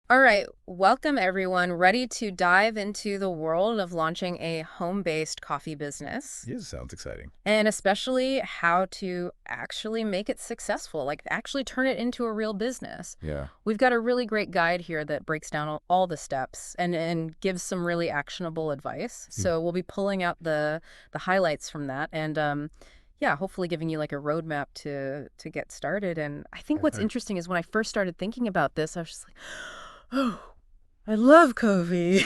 All right, welcome everyone. Ready to dive into the world of launching a home-based coffee business, Yeah, sounds exciting. and especially how to actually make it successful, like actually turn it into a real business. Yeah. We've got a really great guide here that breaks down all the steps and gives some really actionable advice. Hmm. So we'll be pulling out the highlights from that and yeah, hopefully giving you like a roadmap to get started. And I think what's Okay. interesting is when I first started thinking about this, I was just like, oh, I love coffee.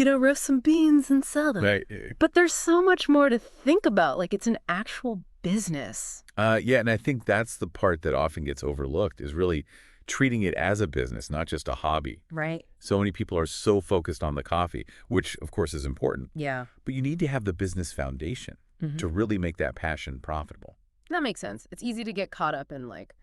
Roast some beans and sell them. Right. But there's so much more to think about. Like it's an actual business. Yeah, and I think that's the part that often gets overlooked is really treating it as a business, not just a hobby. Right. So many people are so focused on the coffee, which of course is important, Yeah. but you need to have the business foundation Hmm. to really make that passion profitable. That makes sense. It's easy to get caught up in like,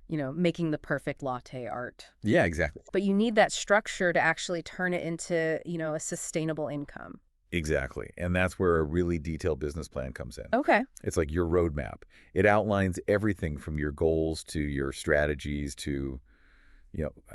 making the perfect latte art. Yeah, exactly. But you need that structure to actually turn it into, a sustainable income. Exactly. And that's where a really detailed business plan comes in. Okay. It's like your roadmap. It outlines everything from your goals to your strategies to,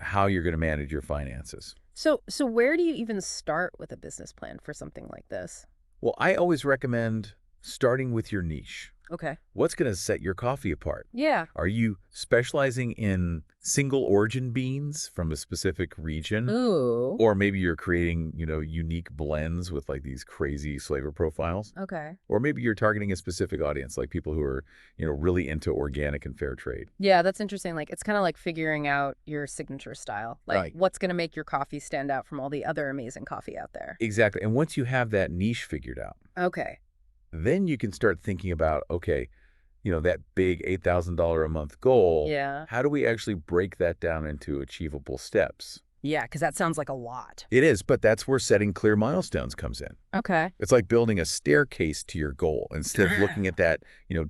how you're going to manage your finances. So where do you even start with a business plan for something like this? Well, I always recommend starting with your niche. Okay. What's going to set your coffee apart? Yeah. Are you specializing in single origin beans from a specific region? Ooh. Or maybe you're creating, unique blends with like these crazy flavor profiles. Okay. Or maybe you're targeting a specific audience, like people who are, really into organic and fair trade. Yeah, that's interesting. Like it's kind of like figuring out your signature style. Like Right. what's going to make your coffee stand out from all the other amazing coffee out there. Exactly. And once you have that niche figured out, Okay. then you can start thinking about, okay, that big $8,000 a month goal, Yeah. how do we actually break that down into achievable steps? Yeah, because that sounds like a lot. It is, but that's where setting clear milestones comes in. Okay. It's like building a staircase to your goal. Instead of looking at that,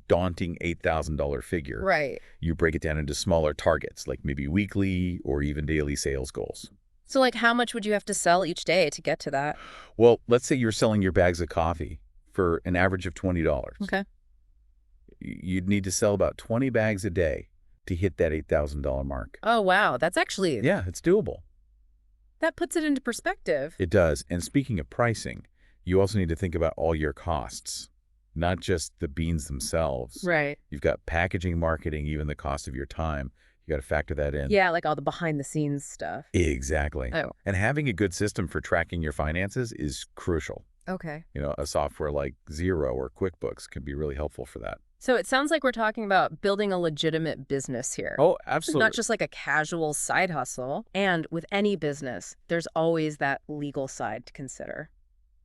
daunting $8,000 figure, Right. you break it down into smaller targets, like maybe weekly or even daily sales goals. So like how much would you have to sell each day to get to that? Well, let's say you're selling your bags of coffee for an average of $20. Okay. You'd need to sell about 20 bags a day to hit that $8,000 mark. Oh, wow. That's actually, Yeah, it's doable. that puts it into perspective. It does. And speaking of pricing, you also need to think about all your costs, not just the beans themselves. Right. You've got packaging, marketing, even the cost of your time. You got to factor that in. Yeah, like all the behind the scenes stuff. Exactly. Oh, And having a good system for tracking your finances is crucial. okay. A software like Xero or QuickBooks can be really helpful for that. So it sounds like we're talking about building a legitimate business here. Oh, This is not absolutely. just like a casual side hustle. And with any business, there's always that legal side to consider.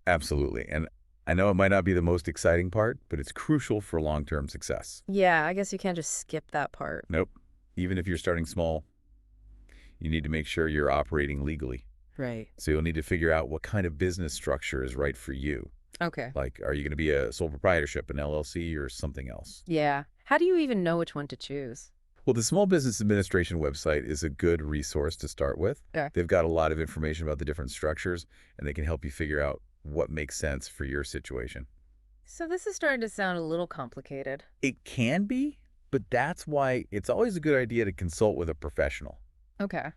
Absolutely. And I know it might not be the most exciting part, but it's crucial for long-term success. Yeah, I guess you can't just skip that part. Nope. Even if you're starting small, you need to make sure you're operating legally. Right. So you'll need to figure out what kind of business structure is right for you. Okay. Like, are you going to be a sole proprietorship, an LLC, or something else? Yeah. How do you even know which one to choose? Well, the Small Business Administration website is a good resource to start with. Yeah. They've got a lot of information about the different structures, and they can help you figure out what makes sense for your situation. So this is starting to sound a little complicated. It can be, but that's why it's always a good idea to consult with a professional. Okay.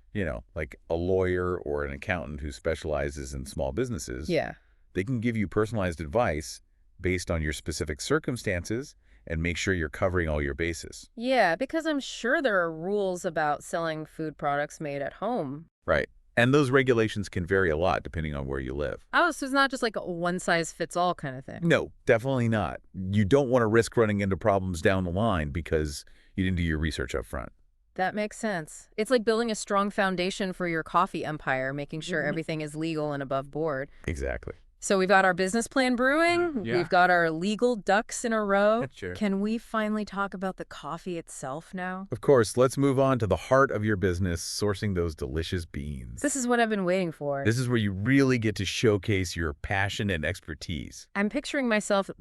Like a lawyer or an accountant who specializes in small businesses. Yeah. They can give you personalized advice based on your specific circumstances and make sure you're covering all your bases. Yeah, because I'm sure there are rules about selling food products made at home. Right. And those regulations can vary a lot depending on where you live. Oh, so it's not just like a one-size-fits-all kind of thing. No, definitely not. You don't want to risk running into problems down the line because you didn't do your research up front. That makes sense. It's like building a strong foundation for your coffee empire, making sure everything is legal and above board. Exactly. So we've got our business plan brewing. Yeah. We've got our legal ducks in a row. Sure. Can we finally talk about the coffee itself now? Of course, let's move on to the heart of your business, sourcing those delicious beans. This is what I've been waiting for. This is where you really get to showcase your passion and expertise. I'm picturing myself,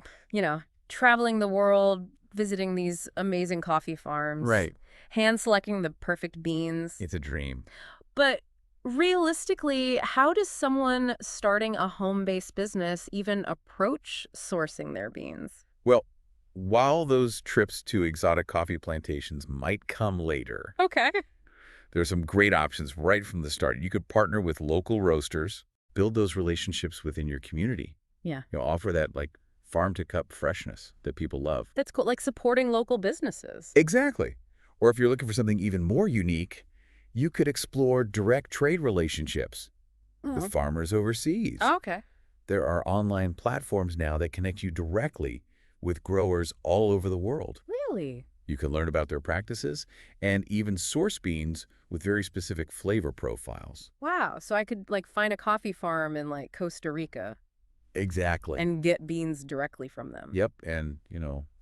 traveling the world, visiting these amazing coffee farms. Hand selecting the perfect beans. It's a dream. But realistically, how does someone starting a home-based business even approach sourcing their beans? Well, while those trips to exotic coffee plantations might come later, Okay. There's some great options right from the start. You could partner with local roasters, build those relationships within your community. Yeah. Offer that like farm to cup freshness that people love. That's cool. Like supporting local businesses. Exactly. Or if you're looking for something even more unique, you could explore direct trade relationships with farmers overseas. Oh, okay. There are online platforms now that connect you directly with growers all over the world. Really? You can learn about their practices and even source beans with very specific flavor profiles. Wow. So I could like find a coffee farm in like Costa Rica Exactly. and get beans directly from them. Yep. And,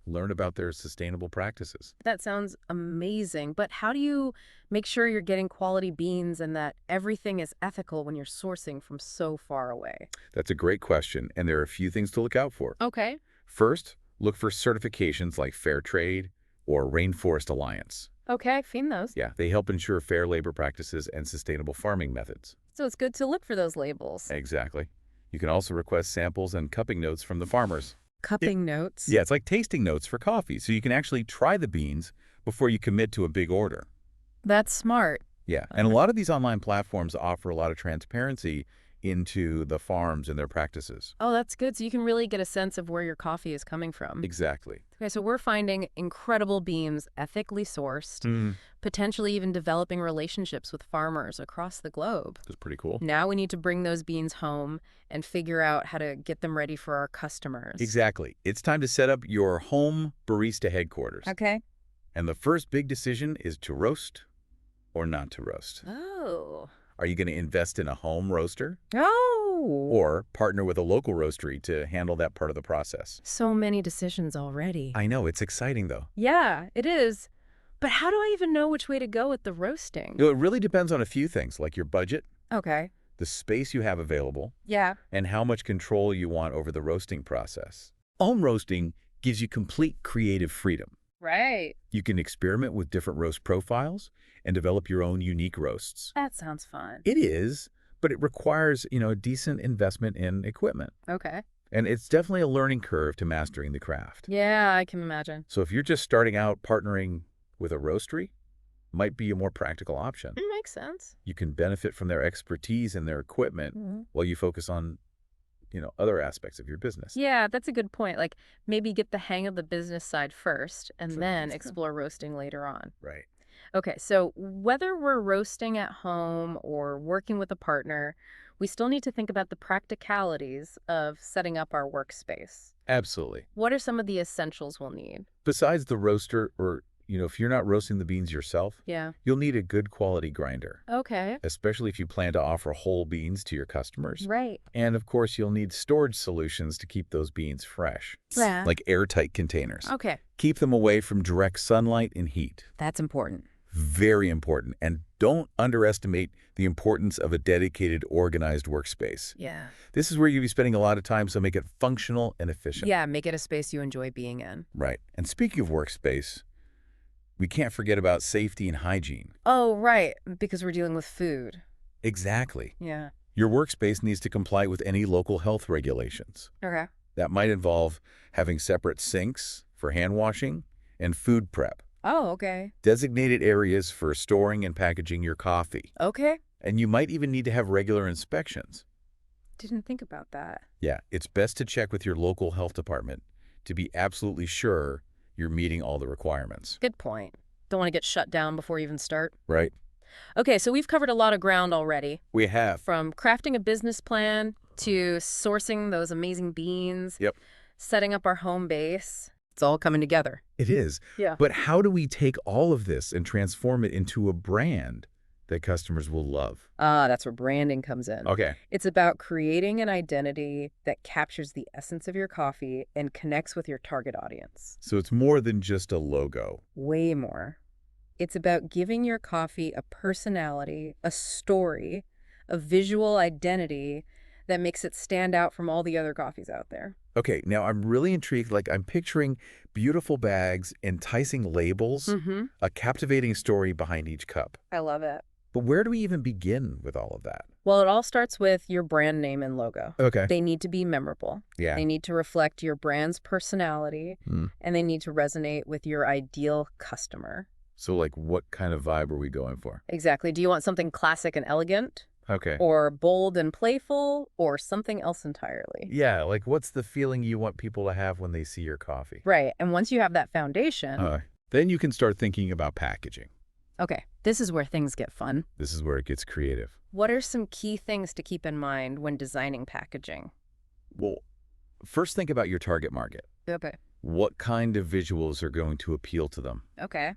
learn about their sustainable practices. That sounds amazing. But how do you make sure you're getting quality beans and that everything is ethical when you're sourcing from so far away? That's a great question, and there are a few things to look out for. Okay. First, look for certifications like Fair Trade or Rainforest Alliance. Okay, I've seen those. Yeah, they help ensure fair labor practices and sustainable farming methods. So it's good to look for those labels. Exactly. You can also request samples and cupping notes from the farmers. Cupping notes? Yeah, it's like tasting notes for coffee, so you can actually try the beans before you commit to a big order. That's smart. Yeah, and a lot of these online platforms offer a lot of transparency into the farms and their practices. Oh, that's good. So you can really get a sense of where your coffee is coming from. Exactly. Okay, so we're finding incredible beans, ethically sourced, potentially even developing relationships with farmers across the globe. That's pretty cool. Now we need to bring those beans home and figure out how to get them ready for our customers. Exactly. It's time to set up your home barista headquarters. Okay. And the first big decision is to roast or not to roast. Oh. Are you going to invest in a home roaster Oh. or partner with a local roastery to handle that part of the process? So many decisions already. I know, it's exciting though. Yeah, it is. But how do I even know which way to go with the roasting? It really depends on a few things like your budget, Okay. the space you have available, Yeah. and how much control you want over the roasting process. Home roasting gives you complete creative freedom. Right. You can experiment with different roast profiles and develop your own unique roasts. That sounds fun. It is, but it requires, a decent investment in equipment. Okay. And it's definitely a learning curve to mastering the craft. Yeah, I can imagine. So if you're just starting out, partnering with a roastery might be a more practical option. Makes sense. You can benefit from their expertise and their equipment while you focus on, other aspects of your business. Yeah, that's a good point. Like maybe get the hang of the business side first and Sure, then that's good. explore roasting later on. Right. Okay, so whether we're roasting at home or working with a partner, we still need to think about the practicalities of setting up our workspace. Absolutely. What are some of the essentials we'll need? Besides the roaster or, if you're not roasting the beans yourself, Yeah. you'll need a good quality grinder, Okay. especially if you plan to offer whole beans to your customers. Right. And of course, you'll need storage solutions to keep those beans fresh, Yeah. like airtight containers. Okay. Keep them away from direct sunlight and heat. That's important. Very important. And don't underestimate the importance of a dedicated, organized workspace. Yeah. This is where you'll be spending a lot of time, so make it functional and efficient. Yeah, make it a space you enjoy being in. Right. And speaking of workspace, we can't forget about safety and hygiene. Oh, right, because we're dealing with food. Exactly. Yeah. Your workspace needs to comply with any local health regulations. Okay. That might involve having separate sinks for hand washing and food prep, Oh, okay. designated areas for storing and packaging your coffee. Okay. And you might even need to have regular inspections. Didn't think about that. Yeah, it's best to check with your local health department to be absolutely sure you're meeting all the requirements. Good point. Don't want to get shut down before you even start. Right? Okay, so we've covered a lot of ground already. We have. From crafting a business plan to sourcing those amazing beans. Yep. Setting up our home base. It's all coming together. It is. Yeah. But how do we take all of this and transform it into a brand that customers will love? That's where branding comes in. Okay. It's about creating an identity that captures the essence of your coffee and connects with your target audience. So it's more than just a logo. Way more. It's about giving your coffee a personality, a story, a visual identity that makes it stand out from all the other coffees out there. Okay, now I'm really intrigued. Like, I'm picturing beautiful bags, enticing labels, a captivating story behind each cup. I love it. But where do we even begin with all of that? Well, it all starts with your brand name and logo. Okay. They need to be memorable. Yeah. They need to reflect your brand's personality, and they need to resonate with your ideal customer. So, like, what kind of vibe are we going for? Exactly. Do you want something classic and elegant, Okay. or bold and playful, or something else entirely? Yeah, like, what's the feeling you want people to have when they see your coffee? Right. And once you have that foundation, Then you can start thinking about packaging. okay, this is where things get fun. This is where it gets creative. What are some key things to keep in mind when designing packaging? Well, first think about your target market. Okay. What kind of visuals are going to appeal to them? Okay.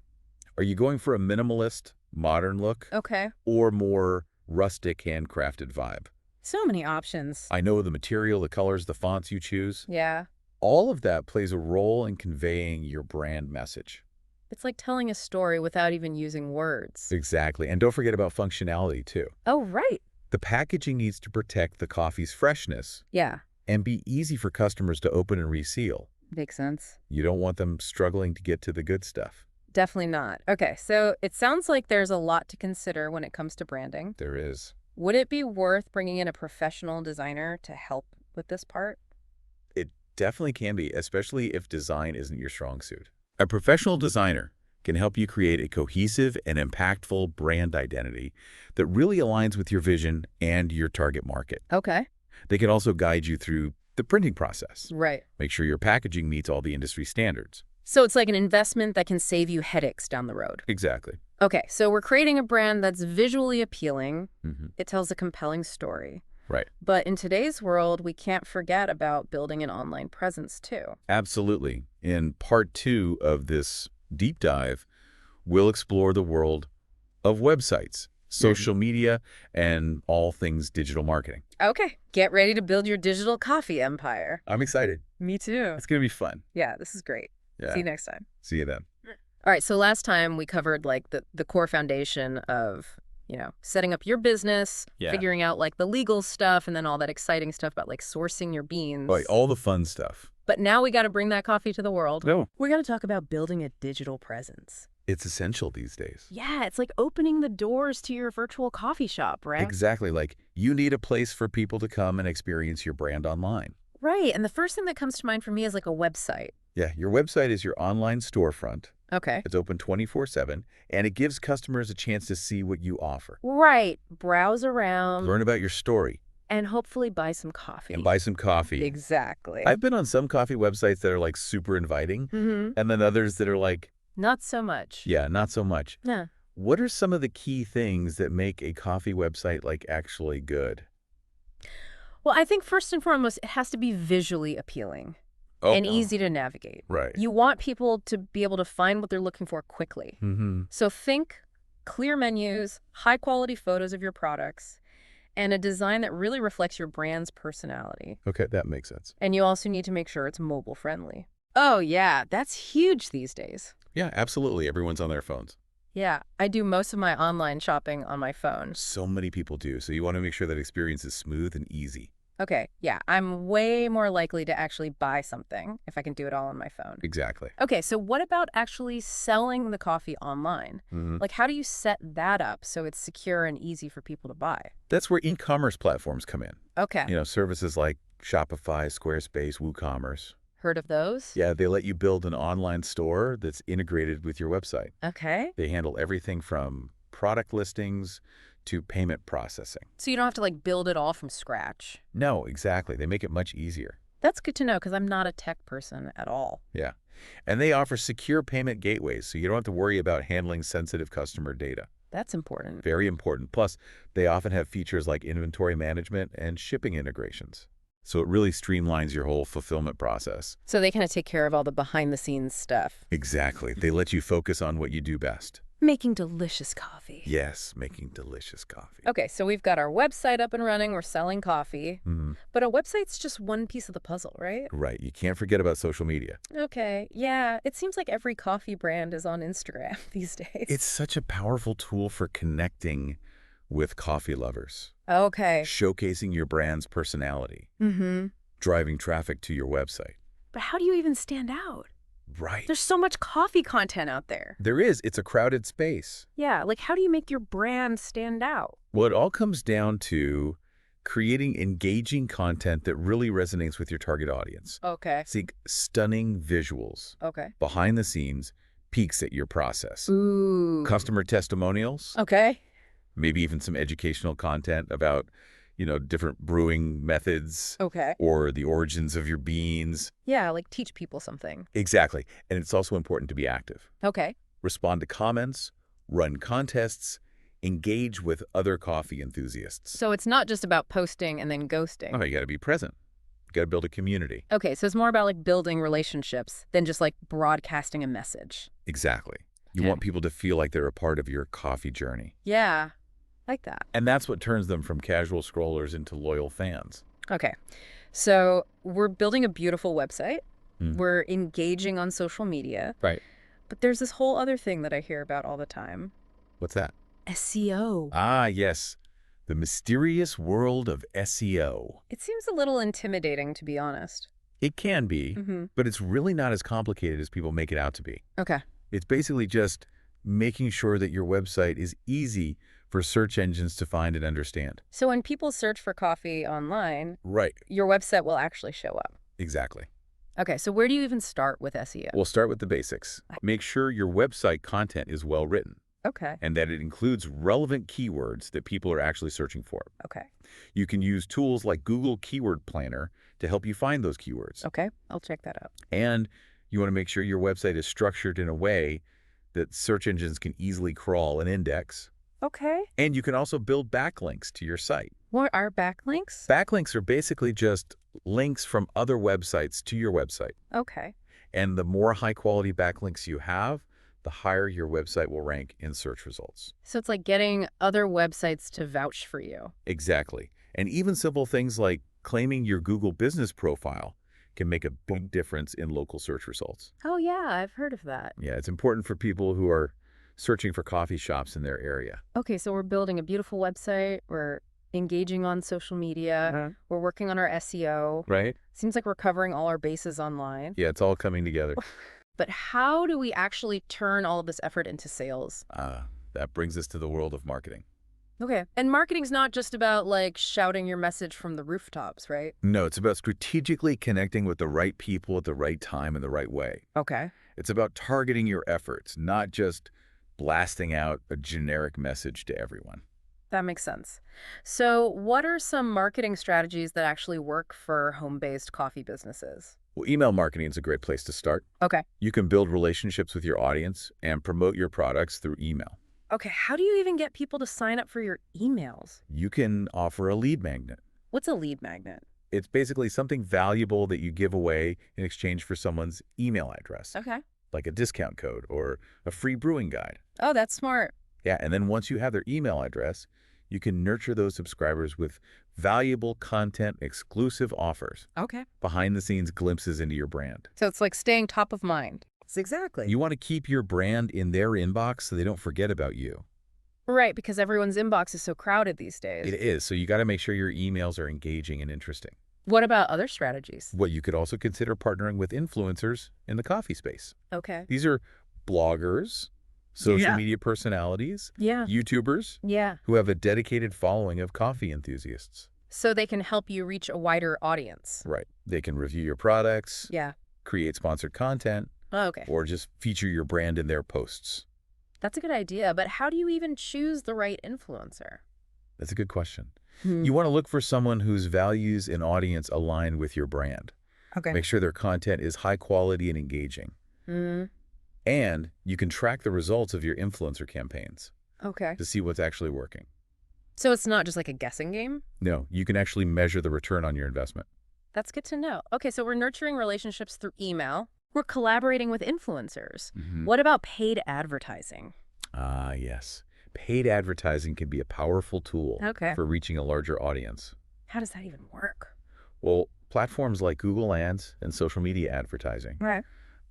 Are you going for a minimalist, modern look, Okay. or more rustic, handcrafted vibe? So many options. I know the material, the colors, the fonts you choose. Yeah. All of that plays a role in conveying your brand message. It's like telling a story without even using words. Exactly. And don't forget about functionality, too. Oh, right. The packaging needs to protect the coffee's freshness Yeah. and be easy for customers to open and reseal. Makes sense. You don't want them struggling to get to the good stuff. Definitely not. Okay, so it sounds like there's a lot to consider when it comes to branding. There is. Would it be worth bringing in a professional designer to help with this part? It definitely can be, especially if design isn't your strong suit. A professional designer can help you create a cohesive and impactful brand identity that really aligns with your vision and your target market. Okay. They can also guide you through the printing process. Right. Make sure your packaging meets all the industry standards. So it's like an investment that can save you headaches down the road. Exactly. Okay, so we're creating a brand that's visually appealing. Mm-hmm. It tells a compelling story. Right. But in today's world, we can't forget about building an online presence too. Absolutely. In part 2 of this deep dive, we'll explore the world of websites, social media, and all things digital marketing. Okay, get ready to build your digital coffee empire. I'm excited. Me too. It's going to be fun. Yeah, this is great. Yeah. See you next time. See you then. All right, so last time we covered like the core foundation of, setting up your business, Yeah. figuring out like the legal stuff, and then all that exciting stuff about like sourcing your beans. Like all the fun stuff. But now we got to bring that coffee to the world. No. We're going to talk about building a digital presence. It's essential these days. Yeah, it's like opening the doors to your virtual coffee shop, right? Exactly. Like you need a place for people to come and experience your brand online. Right, and the first thing that comes to mind for me is like a website. Yeah, your website is your online storefront. Okay. It's open 24/7, and it gives customers a chance to see what you offer. Right, browse around. Learn about your story. And hopefully buy some coffee. And buy some coffee. Exactly. I've been on some coffee websites that are like super inviting, Mm-hmm. and then others that are like, Not so much. yeah, not so much. Yeah. What are some of the key things that make a coffee website like actually good? Well, I think first and foremost, it has to be visually appealing and easy to navigate. Right. You want people to be able to find what they're looking for quickly. Mm-hmm. So think clear menus, high quality photos of your products, and a design that really reflects your brand's personality. Okay, that makes sense. And you also need to make sure it's mobile friendly. Oh, yeah, that's huge these days. Yeah, absolutely. Everyone's on their phones. Yeah, I do most of my online shopping on my phone. So many people do. So you want to make sure that experience is smooth and easy. Okay, yeah, I'm way more likely to actually buy something if I can do it all on my phone. Exactly. Okay, so what about actually selling the coffee online? Mm-hmm. Like, how do you set that up so it's secure and easy for people to buy? That's where e-commerce platforms come in. Okay, Services like Shopify, Squarespace, WooCommerce. heard of those? Yeah, they let you build an online store that's integrated with your website. Okay, They handle everything from product listings to payment processing. so you don't have to like build it all from scratch. No, exactly. They make it much easier. That's good to know because I'm not a tech person at all. Yeah. And they offer secure payment gateways, so you don't have to worry about handling sensitive customer data. That's important. Very important. Plus, they often have features like inventory management and shipping integrations. So it really streamlines your whole fulfillment process. So they kind of take care of all the behind the scenes stuff. Exactly. They let you focus on what you do best. Making delicious coffee. Yes, making delicious coffee. Okay, so we've got our website up and running. We're selling coffee. Mm-hmm. But a website's just one piece of the puzzle, right? Right. You can't forget about social media. Okay, yeah. It seems like every coffee brand is on Instagram these days. It's such a powerful tool for connecting with coffee lovers, Okay. showcasing your brand's personality, Mm-hmm. driving traffic to your website. But how do you even stand out? Right. There's so much coffee content out there. There is. It's a crowded space. Yeah, like how do you make your brand stand out? Well, it all comes down to creating engaging content that really resonates with your target audience. Okay. Seek stunning visuals, Okay. behind the scenes, peeks at your process. Ooh. Customer testimonials, Okay. maybe even some educational content about, different brewing methods Okay. or the origins of your beans. Yeah, like teach people something. Exactly. And it's also important to be active. Okay. Respond to comments, run contests, engage with other coffee enthusiasts. So it's not just about posting and then Oh, ghosting. you got to be present. You got to build a community. Okay, so it's more about like building relationships than just like broadcasting a message. Exactly. You Okay. want people to feel like they're a part of your coffee journey. Yeah, like that. And that's what turns them from casual scrollers into loyal fans. Okay, so we're building a beautiful website. Hmm. We're engaging on social media. Right. But there's this whole other thing that I hear about all the time. What's that? SEO. Ah, yes. The mysterious world of SEO. It seems a little intimidating, to be honest. It can be, Mm-hmm. but it's really not as complicated as people make it out to be. Okay. It's basically just making sure that your website is easy for search engines to find and understand. So when people search for coffee online, Right. your website will actually show up. Exactly. Okay, so where do you even start with SEO? We'll start with the basics. Make sure your website content is well written Okay. and that it includes relevant keywords that people are actually searching for. Okay. You can use tools like Google Keyword Planner to help you find those keywords. Okay. I'll check that out. And you want to make sure your website is structured in a way that search engines can easily crawl and index. Okay. And you can also build backlinks to your site. What are backlinks? Backlinks are basically just links from other websites to your website. Okay. And the more high-quality backlinks you have, the higher your website will rank in search results. So it's like getting other websites to vouch for you. Exactly. And even simple things like claiming your Google business profile can make a big difference in local search results. Oh, yeah, I've heard of that. Yeah, it's important for people who are searching for coffee shops in their area. Okay, so we're building a beautiful website. We're engaging on social media. We're working on our SEO. Right? Seems like we're covering all our bases online. Yeah, it's all coming together. But how do we actually turn all of this effort into sales? That brings us to the world of marketing. Okay. And marketing's not just about like shouting your message from the rooftops, right? No, it's about strategically connecting with the right people at the right time in the right way. Okay. It's about targeting your efforts, not just blasting out a generic message to everyone. That makes sense. So what are some marketing strategies that actually work for home-based coffee businesses? Well, email marketing is a great place to start. Okay. You can build relationships with your audience and promote your products through email. Okay, how do you even get people to sign up for your emails? You can offer a lead magnet. What's a lead magnet? It's basically something valuable that you give away in exchange for someone's email address, Okay. like a discount code or a free brewing guide. Oh, that's smart. Yeah, and then once you have their email address, you can nurture those subscribers with valuable content, exclusive offers, Okay. behind-the-scenes glimpses into your brand. So it's like staying top of mind. Exactly. You want to keep your brand in their inbox so they don't forget about you. Right, because everyone's inbox is so crowded these days. It is, so you got to make sure your emails are engaging and interesting. What about other strategies? What you could also consider partnering with influencers in the coffee space. Okay. These are bloggers, social Yeah. media personalities, Yeah. YouTubers Yeah. who have a dedicated following of coffee enthusiasts. So they can help you reach a wider audience. Right. They can review your products, Yeah. create sponsored content, Oh, okay. or just feature your brand in their posts. That's a good idea, but how do you even choose the right influencer? That's a good question. Hmm. You want to look for someone whose values and audience align with your brand. Okay. Make sure their content is high quality and engaging. Mm, And you can track the results of your influencer campaigns okay. to see what's actually working. So it's not just like a guessing game? No, you can actually measure the return on your investment. That's good to know. Okay, so we're nurturing relationships through email. We're collaborating with influencers. What about paid advertising? Ah, yes. Paid advertising can be a powerful tool Okay. for reaching a larger audience. How does that even work? Well, platforms like Google Ads and social media advertising Right.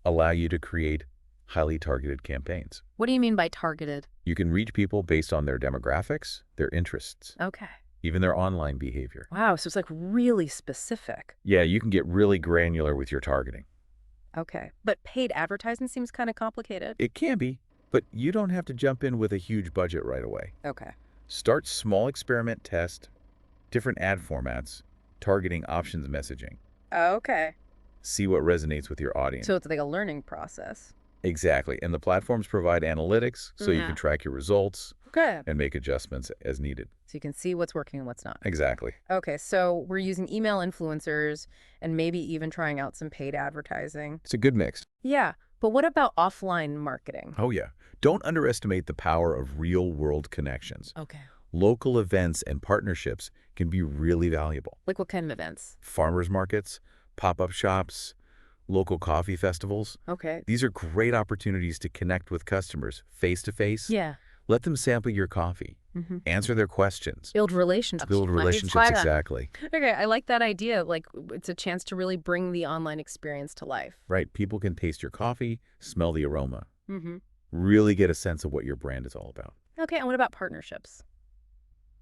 allow you to create highly targeted campaigns. What do you mean by targeted? You can reach people based on their demographics, their interests, Okay. even their online behavior. Wow, so it's like really specific. Yeah, you can get really granular with your targeting. Okay. But paid advertising seems kind of complicated. It can be, but you don't have to jump in with a huge budget right away. Okay. Start small, experiment, test different ad formats, targeting options messaging. Okay. See what resonates with your audience. So it's like a learning process. Exactly. And the platforms provide analytics so you Yeah. can track your results Okay. and make adjustments as needed. So you can see what's working and what's not. Exactly. Okay, so we're using email influencers and maybe even trying out some paid advertising. It's a good mix. Yeah, but what about offline marketing? Oh, yeah. Don't underestimate the power of real-world connections. Okay. Local events and partnerships can be really valuable. Like what kind of events? Farmers markets, pop-up shops, local coffee festivals. Okay. These are great opportunities to connect with customers face-to-face. Yeah. Let them sample your coffee. Mm-hmm. Answer their questions. Build relationships. Build relationships, exactly. Okay, I like that idea. Like, it's a chance to really bring the online experience to life. Right. People can taste your coffee, smell the aroma, Mm-hmm. really get a sense of what your brand is all about. Okay, and what about partnerships?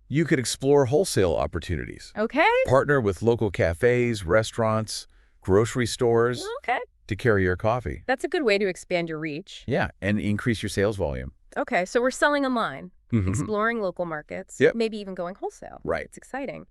You could explore wholesale opportunities. Okay. Partner with local cafes, restaurants, grocery stores Okay. to carry your coffee. That's a good way to expand your reach. Yeah, and increase your sales volume. Okay, so we're selling online, Mhm. exploring local markets, Yep. maybe even going wholesale. Right. It's exciting.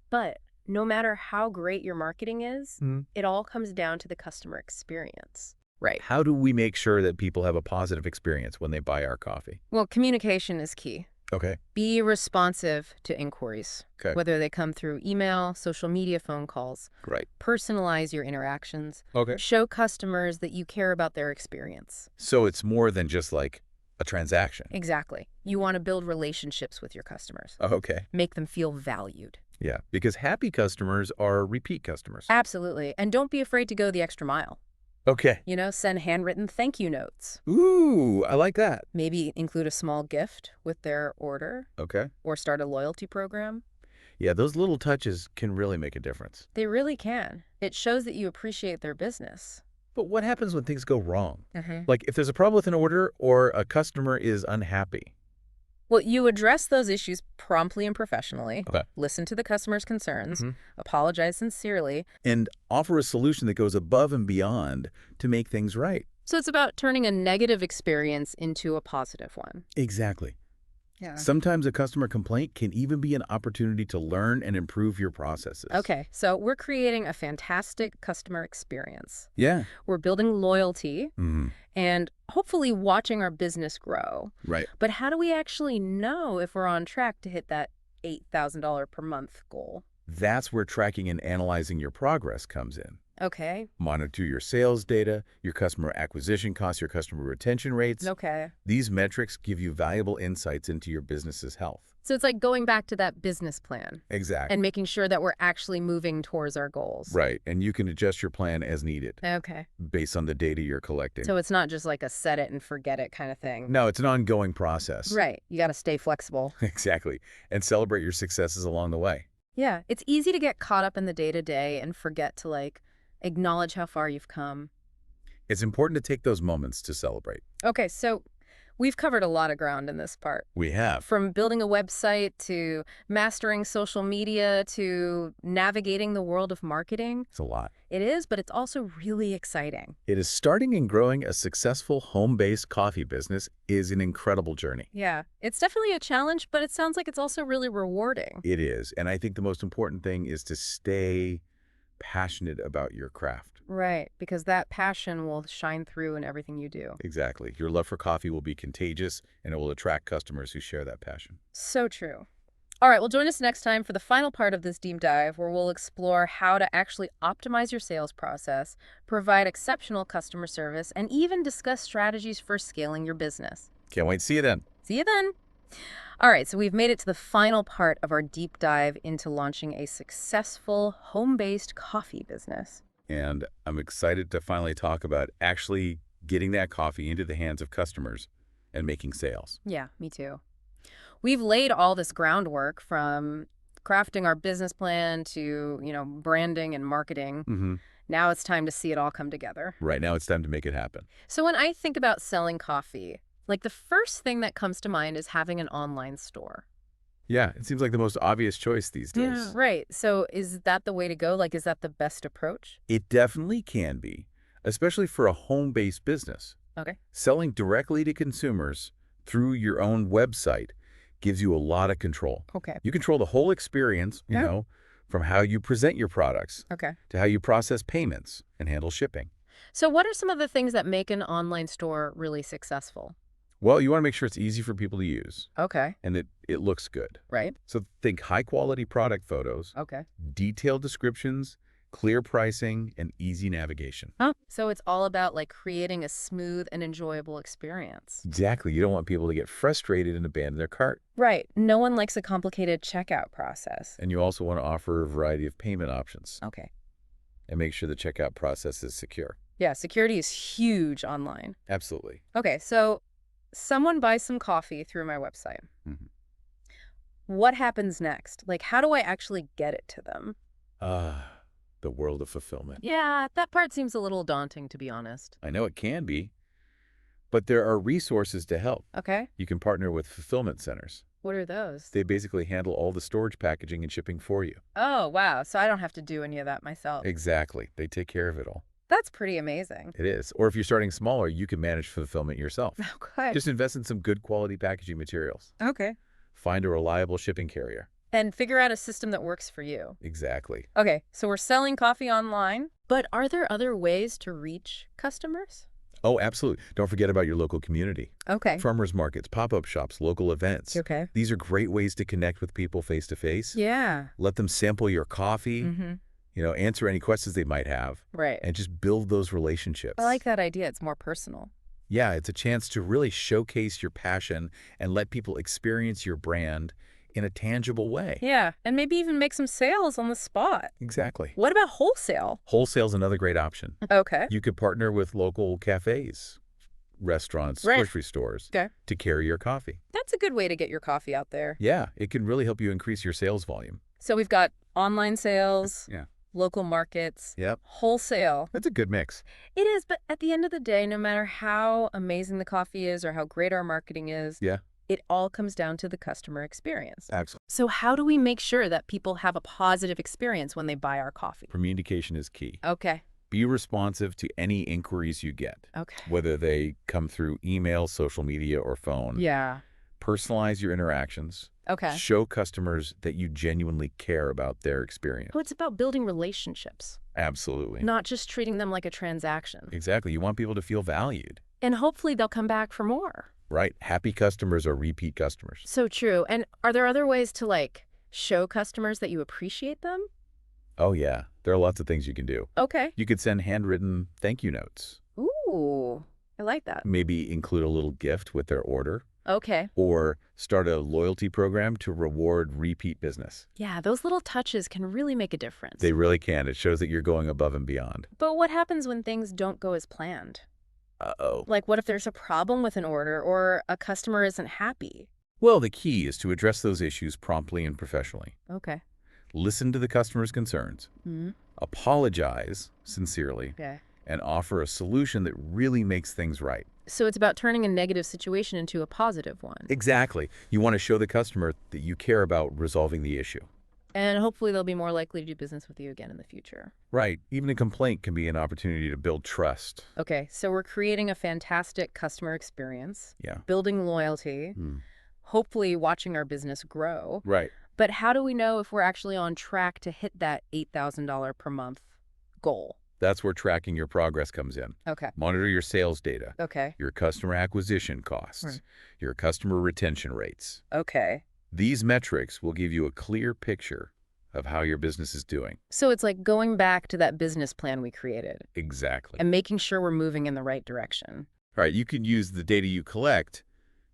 But no matter how great your marketing is, Mhm. it all comes down to the customer experience. Right. How do we make sure that people have a positive experience when they buy our coffee? Well, communication is key. Okay. Be responsive to inquiries, Okay. whether they come through email, social media, phone calls. Right. Personalize your interactions. Okay. Show customers that you care about their experience. So it's more than just like a transaction. Exactly. You want to build relationships with your customers. Okay. Make them feel valued. Yeah, because happy customers are repeat customers. Absolutely. And don't be afraid to go the extra mile. Okay. You know, send handwritten thank you notes. Ooh, I like that. Maybe include a small gift with their order Okay. or start a loyalty program. Yeah, those little touches can really make a difference. They really can. It shows that you appreciate their business. But what happens when things go wrong? Mm-hmm. Like if there's a problem with an order or a customer is unhappy. Well, you address those issues promptly and professionally. Okay. Listen to the customer's concerns. Mhm. Apologize sincerely. And offer a solution that goes above and beyond to make things right. So it's about turning a negative experience into a positive one. Exactly. Yeah. Sometimes a customer complaint can even be an opportunity to learn and improve your processes. Okay, so we're creating a fantastic customer experience. Yeah. We're building loyalty Mhm. and hopefully watching our business grow. Right. But how do we actually know if we're on track to hit that $8,000 per month goal? That's where tracking and analyzing your progress comes in. Okay. Monitor your sales data, your customer acquisition costs, your customer retention rates. Okay. These metrics give you valuable insights into your business's health. So it's like going back to that business plan Exactly. and making sure that we're actually moving towards our goals. Right. And you can adjust your plan as needed Okay. based on the data you're collecting. So it's not just like a set it and forget it kind of thing. No, it's an ongoing process. Right. You got to stay flexible. Exactly. And celebrate your successes along the way. Yeah. It's easy to get caught up in the day-to-day and forget to like acknowledge how far you've come. It's important to take those moments to celebrate. Okay. So we've covered a lot of ground in this part. We have. From building a website to mastering social media to navigating the world of marketing. It's a lot. It is, but it's also really exciting. It is starting and growing a successful home-based coffee business is an incredible journey. Yeah, it's definitely a challenge, but it sounds like it's also really rewarding. It is. And I think the most important thing is to stay passionate about your craft. Right, because that passion will shine through in everything you do. Exactly. Your love for coffee will be contagious, and it will attract customers who share that passion. So true. All right, well, join us next time for the final part of this deep dive where we'll explore how to actually optimize your sales process, provide exceptional customer service, and even discuss strategies for scaling your business. Can't wait to see you then. See you then. All right, so we've made it to the final part of our deep dive into launching a successful home-based coffee business. And I'm excited to finally talk about actually getting that coffee into the hands of customers and making sales. Yeah, me too. We've laid all this groundwork from crafting our business plan to, branding and marketing. Now it's time to see it all come together. Right now it's time to make it happen. So when I think about selling coffee, like the first thing that comes to mind is having an online store. Yeah, it seems like the most obvious choice these days. Yeah, right. So is that the way to go? Like, is that the best approach? It definitely can be, especially for a home-based business. Okay. Selling directly to consumers through your own website gives you a lot of control. Okay. You control the whole experience, Yeah. from how you present your products Okay. to how you process payments and handle shipping. So what are some of the things that make an online store really successful? Well, you want to make sure it's easy for people to use Okay. and that it looks good. Right. So think high-quality product photos, Okay. detailed descriptions, clear pricing, and easy navigation. Huh. So it's all about like creating a smooth and enjoyable experience. Exactly. You don't want people to get frustrated and abandon their cart. Right. No one likes a complicated checkout process. And you also want to offer a variety of payment options Okay. and make sure the checkout process is secure. Yeah, security is huge online. Absolutely. Okay, so someone buys some coffee through my website. Mhm. What happens next? Like, how do I actually get it to them? Ah, the world of fulfillment. Yeah, that part seems a little daunting, to be honest. I know it can be, but there are resources to help. Okay, You can partner with fulfillment centers. what are those? They basically handle all the storage, packaging, and shipping for you. Oh, wow, so I don't have to do any of that myself. Exactly. They take care of it all. That's pretty amazing. It is. Or if you're starting smaller, you can manage fulfillment yourself. Okay. Just invest in some good quality packaging materials. Okay. Find a reliable shipping carrier. And figure out a system that works for you. Exactly. Okay, so we're selling coffee online, but are there other ways to reach customers? Oh, absolutely. Don't forget about your local community. Okay. Farmers markets, pop-up shops, local events. Okay. These are great ways to connect with people face to face. Yeah. Let them sample your coffee, Mm-hmm. Answer any questions they might have, Right. and just build those relationships. I like that idea. It's more personal. Yeah, it's a chance to really showcase your passion and let people experience your brand in a tangible way. Yeah, and maybe even make some sales on the spot. Exactly. What about wholesale? Wholesale's another great option. Okay. You could partner with local cafes, restaurants, Right. grocery stores Okay. to carry your coffee. That's a good way to get your coffee out there. Yeah, it can really help you increase your sales volume. So we've got online sales, Yeah. local markets, Yep. wholesale. That's a good mix. It is, but at the end of the day, no matter how amazing the coffee is or how great our marketing is, Yeah. it all comes down to the customer experience. Excellent. So how do we make sure that people have a positive experience when they buy our coffee? Communication is key. Okay. Be responsive to any inquiries you get, Okay. whether they come through email, social media, or phone. Yeah. Personalize your interactions. Okay. Show customers that you genuinely care about their experience. So it's about building relationships, Absolutely. not just treating them like a transaction. Exactly. You want people to feel valued. And hopefully they'll come back for more. Right. Happy customers are repeat customers. So true. And are there other ways to like show customers that you appreciate them? Oh, yeah. There are lots of things you can do. Okay. You could send handwritten thank you notes. Ooh, I like that. Maybe include a little gift with their order. Okay. Or start a loyalty program to reward repeat business. Yeah, those little touches can really make a difference. They really can. It shows that you're going above and beyond. But what happens when things don't go as planned? Uh-oh. Like what if there's a problem with an order or a customer isn't happy? Well, the key is to address those issues promptly and professionally. Okay. Listen to the customer's concerns. Mm-hmm. Apologize sincerely. Okay. And offer a solution that really makes things right. So it's about turning a negative situation into a positive one. Exactly. You want to show the customer that you care about resolving the issue. And hopefully they'll be more likely to do business with you again in the future. Right. Even a complaint can be an opportunity to build trust. Okay, so we're creating a fantastic customer experience, Yeah. building loyalty, hopefully watching our business grow. Right. But how do we know if we're actually on track to hit that $8,000 per month goal? That's where tracking your progress comes in. Okay. Monitor your sales data, Okay. your customer acquisition costs, Right. your customer retention rates. Okay. These metrics will give you a clear picture of how your business is doing. So it's like going back to that business plan we created Exactly. and making sure we're moving in the right direction. All right, you can use the data you collect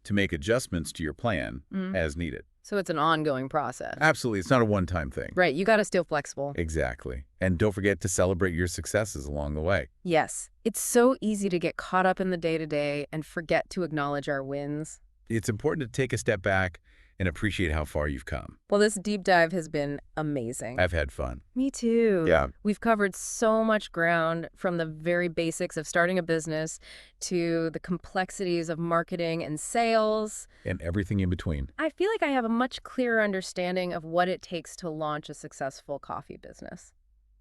to make adjustments to your plan as needed. So it's an ongoing process. Absolutely. It's not a one-time thing. Right. You got to stay flexible. Exactly. And don't forget to celebrate your successes along the way. Yes. It's so easy to get caught up in the day-to-day and forget to acknowledge our wins. It's important to take a step back and appreciate how far you've come. Well, this deep dive has been amazing. I've had fun. Me too. Yeah. We've covered so much ground, from the very basics of starting a business to the complexities of marketing and sales. And everything in between. I feel like I have a much clearer understanding of what it takes to launch a successful coffee business.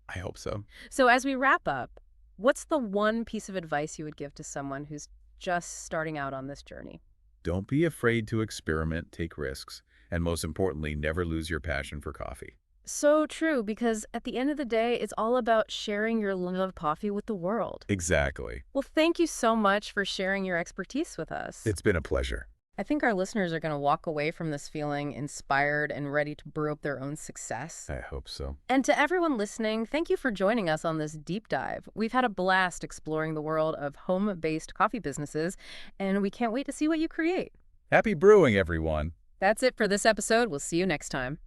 I hope so. So as we wrap up, what's the one piece of advice you would give to someone who's just starting out on this journey? Don't be afraid to experiment, take risks, and most importantly, never lose your passion for coffee. So true, because at the end of the day, it's all about sharing your love of coffee with the world. Exactly. Well, thank you so much for sharing your expertise with us. It's been a pleasure. I think our listeners are going to walk away from this feeling inspired and ready to brew up their own success. I hope so. And to everyone listening, thank you for joining us on this deep dive. We've had a blast exploring the world of home-based coffee businesses, and we can't wait to see what you create. Happy brewing, everyone. That's it for this episode. We'll see you next time.